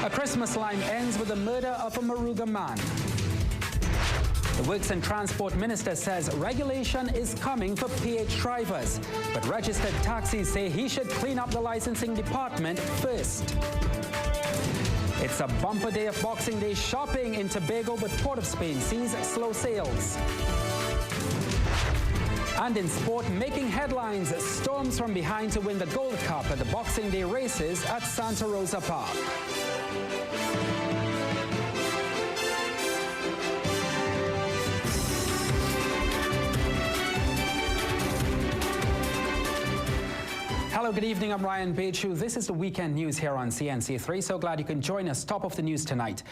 A Christmas line ends with the murder of a Moruga man. The Works and Transport Minister says regulation is coming for PH drivers, but registered taxis say he should clean up the licensing department first. It's a bumper day of Boxing Day shopping in Tobago, but Port of Spain sees slow sales. And in sport, making headlines, storms from behind to win the Gold Cup at the Boxing Day races at Santa Rosa Park. Hello, good evening. I'm Ryan Bechu. This is the weekend news here on CNC3. So glad you can join us. Top of the news tonight.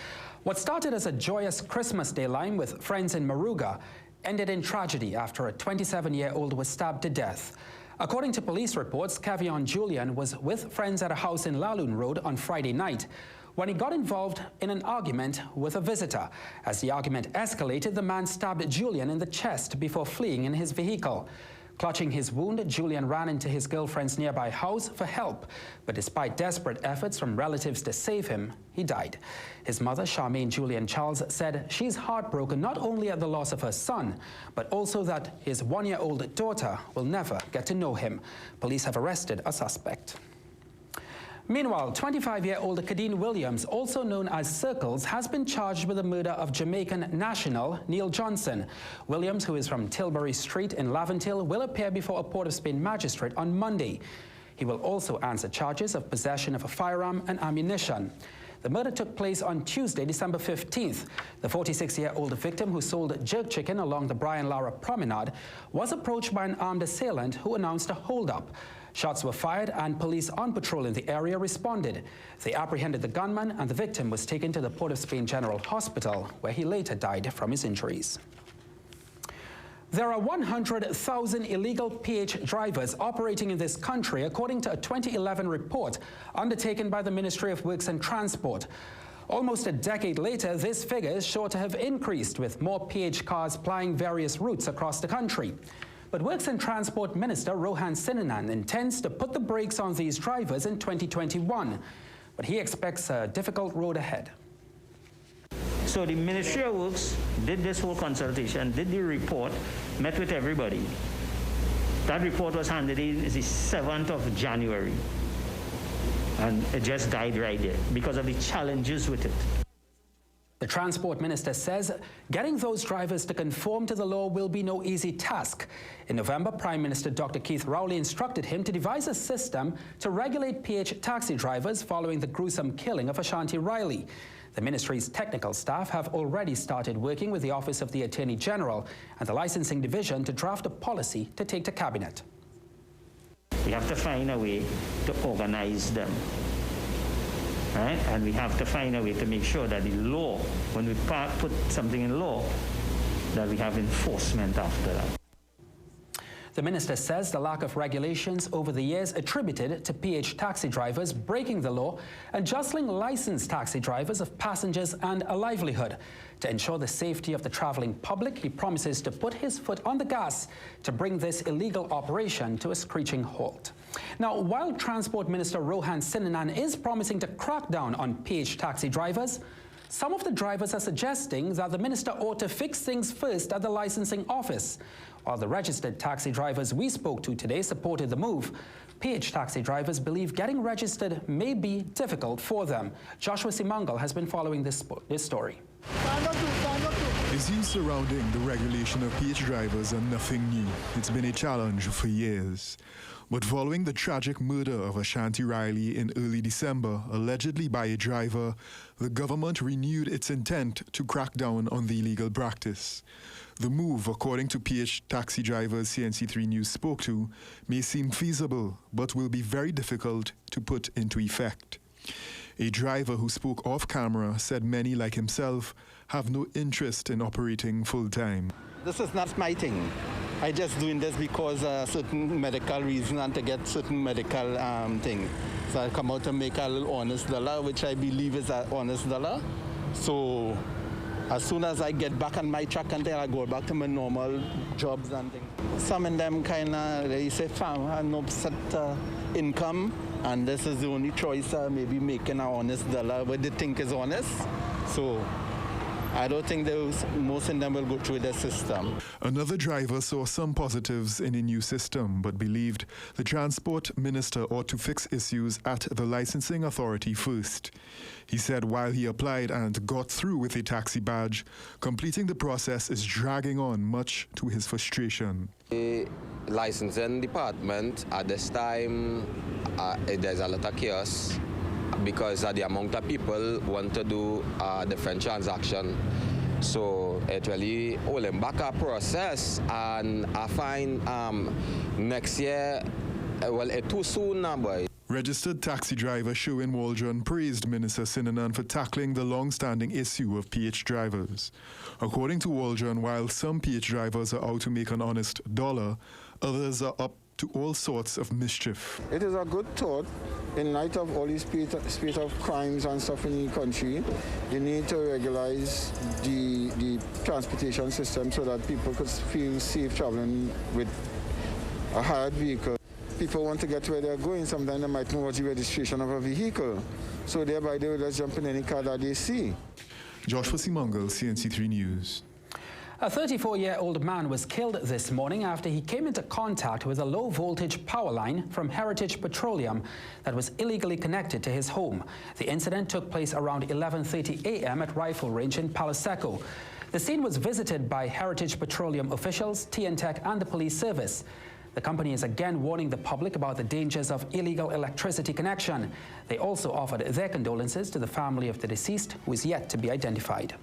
What started as a joyous Christmas Day line with friends in Moruga ended in tragedy after a 27-year-old was stabbed to death. According to police reports, Cavion Julian was with friends at a house in Laloon Road on Friday night when he got involved in an argument with a visitor. As the argument escalated, the man stabbed Julian in the chest before fleeing in his vehicle. Clutching his wound, Julian ran into his girlfriend's nearby house for help, but despite desperate efforts from relatives to save him, he died. His mother, Charmaine Julian Charles, said she's heartbroken not only at the loss of her son, but also that his one-year-old daughter will never get to know him. Police have arrested a suspect. Meanwhile, 25-year-old Kadeen Williams, also known as Circles, has been charged with the murder of Jamaican national Neil Johnson. Williams, who is from Tilbury Street in Laventille, will appear before a Port of Spain magistrate on Monday. He will also answer charges of possession of a firearm and ammunition. The murder took place on Tuesday, December 15th. The 46-year-old victim, who sold jerk chicken along the Brian Lara Promenade, was approached by an armed assailant who announced a holdup. Shots were fired and police on patrol in the area responded. They apprehended the gunman and the victim was taken to the Port of Spain General Hospital, where he later died from his injuries. There are 100,000 illegal PH drivers operating in this country, according to a 2011 report undertaken by the Ministry of Works and Transport. Almost a decade later, this figure is sure to have increased, with more PH cars plying various routes across the country. But Works and Transport Minister Rohan Sinanan intends to put the brakes on these drivers in 2021, but he expects a difficult road ahead. So the Ministry of Works did this whole consultation, did the report, met with everybody. That report was handed in the 7th of January, and it just died right there because of the challenges with it. The Transport Minister says getting those drivers to conform to the law will be no easy task. In November, Prime Minister Dr. Keith Rowley instructed him to devise a system to regulate PH taxi drivers following the gruesome killing of Ashanti Riley. The ministry's technical staff have already started working with the Office of the Attorney General and the Licensing Division to draft a policy to take to Cabinet. We have to find a way to organize them. Right? And we have to find a way to make sure that the law, when we put something in law, that we have enforcement after that. The minister says the lack of regulations over the years attributed to PH taxi drivers breaking the law and jostling licensed taxi drivers of passengers and a livelihood. To ensure the safety of the traveling public, he promises to put his foot on the gas to bring this illegal operation to a screeching halt. Now, while Transport Minister Rohan Sinanan is promising to crack down on PH taxi drivers, some of the drivers are suggesting that the minister ought to fix things first at the licensing office. While the registered taxi drivers we spoke to today supported the move, PH taxi drivers believe getting registered may be difficult for them. Joshua Simangal has been following this story. Issues surrounding the regulation of PH drivers are nothing new. It's been a challenge for years. But following the tragic murder of Ashanti Riley in early December, allegedly by a driver, the government renewed its intent to crack down on the illegal practice. The move, according to PH taxi drivers CNC3 News spoke to, may seem feasible, but will be very difficult to put into effect. A driver who spoke off camera said many, like himself, have no interest in operating full-time. This is not my thing. I just doing this because certain medical reason and to get certain medical thing. So I come out to make a little honest dollar, which I believe is an honest dollar. So as soon as I get back on my track and then I go back to my normal jobs and things. Some of them kind of, they say, farm, no set income. And this is the only choice maybe making an honest dollar, what they think is honest. So I don't think most of them will go through the system. Another driver saw some positives in a new system, but believed the transport minister ought to fix issues at the licensing authority first. He said while he applied and got through with a taxi badge, completing the process is dragging on, much to his frustration. The licensing department at this time, there's a lot of chaos, because the amount of people want to do different transaction. So it really holding back our process, and I find next year, well, it's too soon now, boy. Registered taxi driver Sherwin Waldron praised Minister Sinanan for tackling the long-standing issue of PH drivers. According to Waldron, while some PH drivers are out to make an honest dollar, others are up to all sorts of mischief. It is a good thought. In light of all these spate of crimes and stuff in the country, you need to regularize the transportation system so that people could feel safe traveling with a hired vehicle. People want to get where they're going. Sometimes they might know what's the registration of a vehicle. So thereby they will just jump in any car that they see. Joshua Simongal, CNC3 News. A 34-year-old man was killed this morning after he came into contact with a low-voltage power line from Heritage Petroleum that was illegally connected to his home. The incident took place around 11:30 a.m. at Rifle Range in Palo Seco. The scene was visited by Heritage Petroleum officials, TNTech, and the police service. The company is again warning the public about the dangers of illegal electricity connection. They also offered their condolences to the family of the deceased, who is yet to be identified.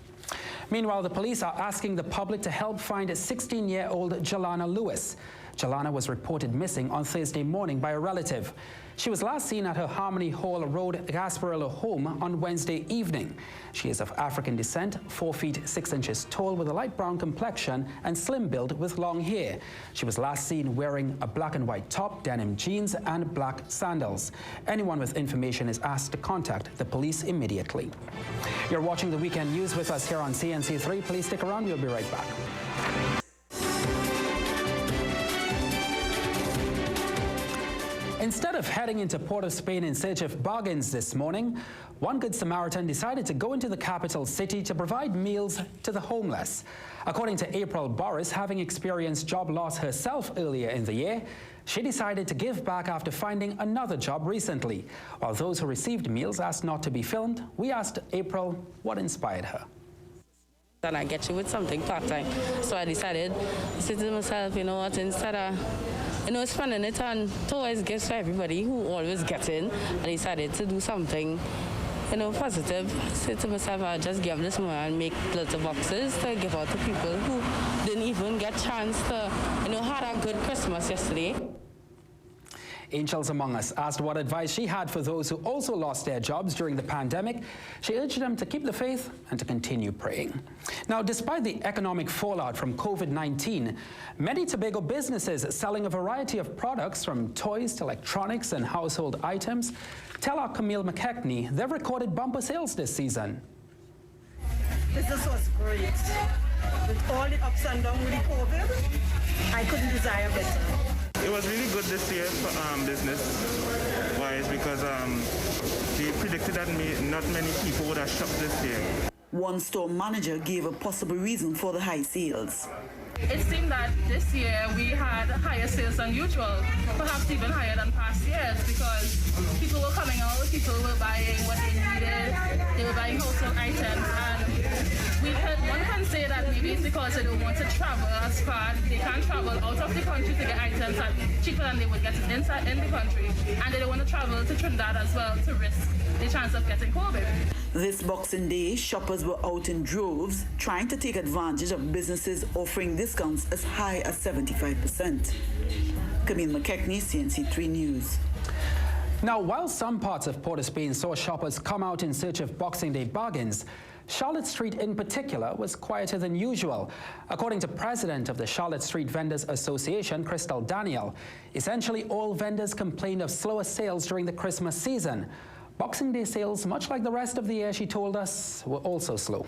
Meanwhile, the police are asking the public to help find 16-year-old Jelana Lewis. Jelana was reported missing on Thursday morning by a relative. She was last seen at her Harmony Hall Road, Gasparillo home on Wednesday evening. She is of African descent, 4 feet 6 inches tall, with a light brown complexion and slim build with long hair. She was last seen wearing a black and white top, denim jeans, and black sandals. Anyone with information is asked to contact the police immediately. You're watching the Weekend News with us here on CNC3. Please stick around. We'll be right back. Instead of heading into Port of Spain in search of bargains this morning, one Good Samaritan decided to go into the capital city to provide meals to the homeless. According to April Boris, having experienced job loss herself earlier in the year, she decided to give back after finding another job recently. While those who received meals asked not to be filmed, we asked April what inspired her. And I get you with something part-time. So I decided to say to myself, you know what, instead of spending it on toys, gifts for everybody who always gets in, I decided to do something, positive. I said to myself, I'll just give this money and make little boxes to give out to people who didn't even get a chance to, had a good Christmas yesterday. Angels Among Us asked what advice she had for those who also lost their jobs during the pandemic. She urged them to keep the faith and to continue praying. Now, despite the economic fallout from COVID-19, many Tobago businesses selling a variety of products from toys to electronics and household items tell our Camille McKechnie they've recorded bumper sales this season. Business was great. With all the ups and downs with the COVID, I couldn't desire better. It was really good this year for business-wise because they predicted that not many people would have shopped this year. One store manager gave a possible reason for the high sales. It seemed that this year we had higher sales than usual, perhaps even higher than past years, because people were coming out, people were buying what they needed, they were buying household items, and one can say that maybe it's because they don't want to travel as far. They can't travel out of the country to get items that cheaper than they would get inside in the country, and they don't want to travel to Trinidad as well to risk the chance of getting COVID. This Boxing Day, shoppers were out in droves trying to take advantage of businesses offering discounts as high as 75%. Camille McKechnie, CNC3 News. Now, while some parts of Port of Spain saw shoppers come out in search of Boxing Day bargains, Charlotte Street in particular was quieter than usual. According to President of the Charlotte Street Vendors Association, Crystal Daniel, essentially all vendors complained of slower sales during the Christmas season. Boxing Day sales, much like the rest of the year, she told us, were also slow.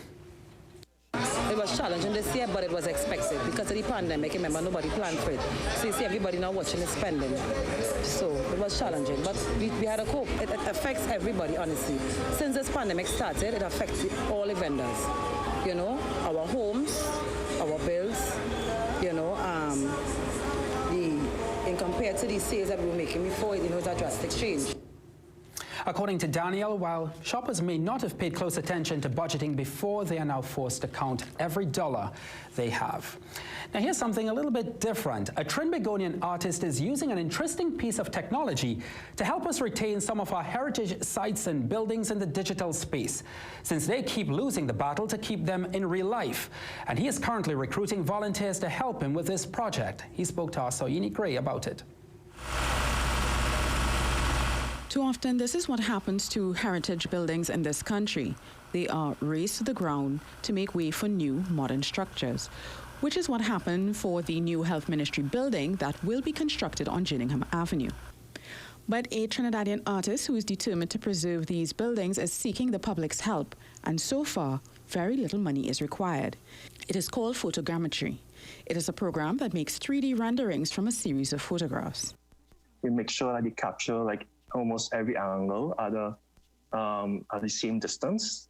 It was challenging this year, but it was expected because of the pandemic. Remember, nobody planned for it. So you see everybody now watching and spending. So it was challenging, but we had a cope. It affects everybody, honestly. Since this pandemic started, it affects all the vendors. You know, our homes, our bills, you know, in compared to the sales that we were making before, you know, it's a drastic change. According to Daniel, while shoppers may not have paid close attention to budgeting before, they are now forced to count every dollar they have. Now here's something a little bit different. A Trinbagonian artist is using an interesting piece of technology to help us retain some of our heritage sites and buildings in the digital space, since they keep losing the battle to keep them in real life. And he is currently recruiting volunteers to help him with this project. He spoke to our Soyini Gray about it. Too often, this is what happens to heritage buildings in this country. They are razed to the ground to make way for new modern structures, which is what happened for the new Health Ministry building that will be constructed on Gillingham Avenue. But a Trinidadian artist who is determined to preserve these buildings is seeking the public's help, and so far, very little money is required. It is called Photogrammetry. It is a program that makes 3D renderings from a series of photographs. We make sure that they capture like almost every angle at the same distance.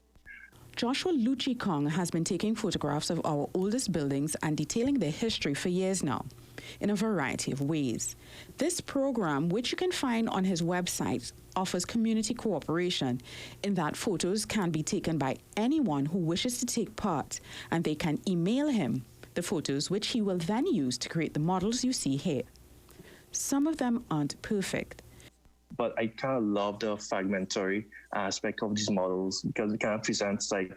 Joshua Lucci Kong has been taking photographs of our oldest buildings and detailing their history for years now, in a variety of ways. This program, which you can find on his website, offers community cooperation in that photos can be taken by anyone who wishes to take part, and they can email him the photos, which he will then use to create the models you see here. Some of them aren't perfect. But I kind of love the fragmentary aspect of these models because it kind of presents like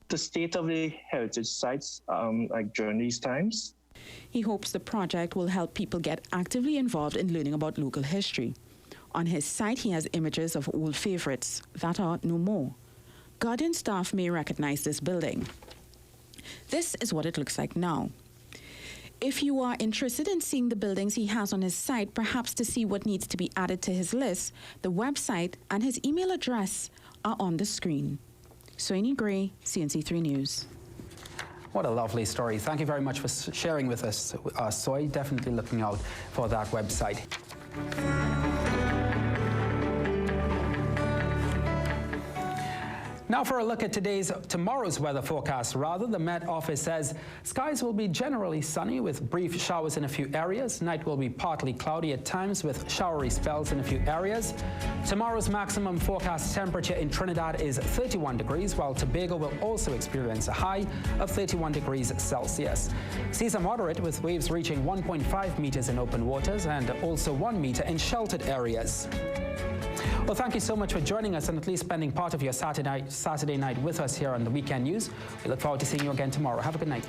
the state of the heritage sites like during these times. He hopes the project will help people get actively involved in learning about local history. On his site, he has images of old favorites that are no more. Guardian staff may recognize this building. This is what it looks like now. If you are interested in seeing the buildings he has on his site, perhaps to see what needs to be added to his list, the website and his email address are on the screen. Soyini Gray, CNC3 News. What a lovely story. Thank you very much for sharing with us, Soy. Definitely looking out for that website. Now for a look at tomorrow's weather forecast. The Met Office says skies will be generally sunny with brief showers in a few areas. Night will be partly cloudy at times with showery spells in a few areas. Tomorrow's maximum forecast temperature in Trinidad is 31 degrees, while Tobago will also experience a high of 31 degrees Celsius. Seas are moderate with waves reaching 1.5 meters in open waters and also 1 meter in sheltered areas. Well, thank you so much for joining us and at least spending part of your Saturday night with us here on the Weekend News. We look forward to seeing you again tomorrow. Have a good night.